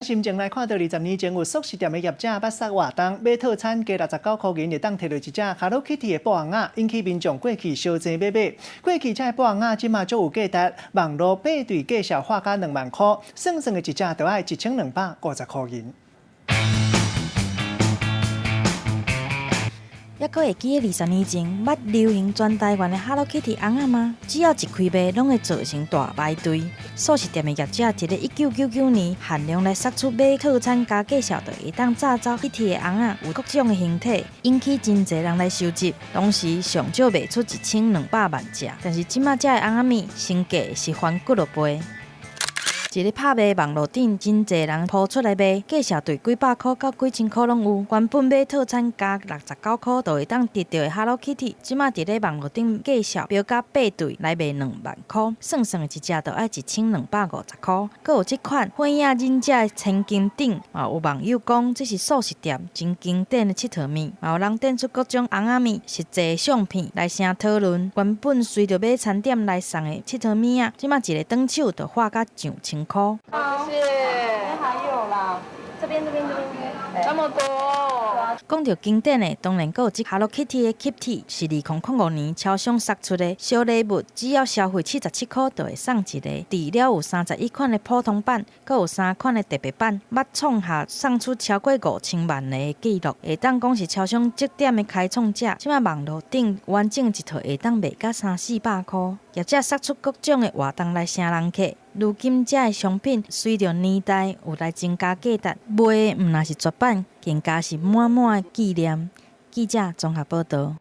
心情来看到20年前有素食店的业者捌杀活动，买套餐加69块银，就当摕到一只 Hello Kitty 的布偶仔，引起民众过去烧钱买买。过去这布偶仔即马足有价值，网络配对介绍花价2万块，算算的一只就要1250块银。 还阁会记得20年前捌流行全台湾的 Hello Kitty 翁仔吗？只要一开卖，拢会造成大排队。素食店的业者伫咧1999年限量来杀出买套餐加介绍，就会当炸走 Kitty 的翁仔，有各种的形体，引起真侪人来收集。当时上少卖出1200万只，但是即马这的翁仔面身价是翻几落倍。 一日拍卖网络顶，真侪人抛出来卖，介绍对几百块到几千块拢有。原本买套餐加69块，就会当得到的 Hello Kitty， 即马伫咧网络顶介绍标价8对来卖2万块，算算的一只就要1250块。搁有即款火影忍者的千金顶，有网友讲这是素食店真经典的佚佗面，有人点出各种翁仔面实际相片来相讨论。原本随着买餐点来送的佚佗面啊，即马一个转手就花甲上千。 好，谢谢。还有啦，这边，这么多。讲到经典的，当然还有这 Hello Kitty 的 Kitty， 是2005年超商杀出的小礼物，只要消费77块就会送一个。除了有31款的普通版，还有3款的特别版，捌创下送出超过5000万的纪录，会当讲是超商这点的开创者。即卖网络顶完整一套会当卖到300-400块，业者杀出各种的活动来请人客。 如今这的商品随着年代有来增加价值，卖的毋若是绝版，更加是满满的纪念。记者综合报道。